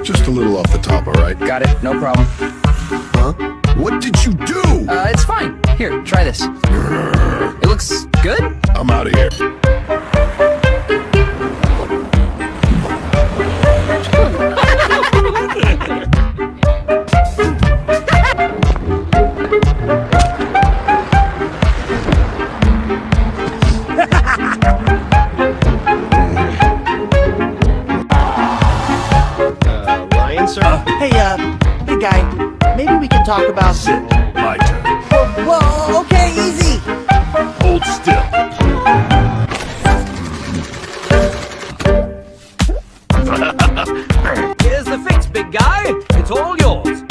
Just a little off the top, all right? Got it, no problem. Huh? What did you do? It's fine. Here, try this. It looks good? I'm out of here. Ryan, sir? Hey guy, maybe we can talk about... Sit. My turn. Whoa, okay, easy! Hold still. Here's the fix, big guy. It's all yours.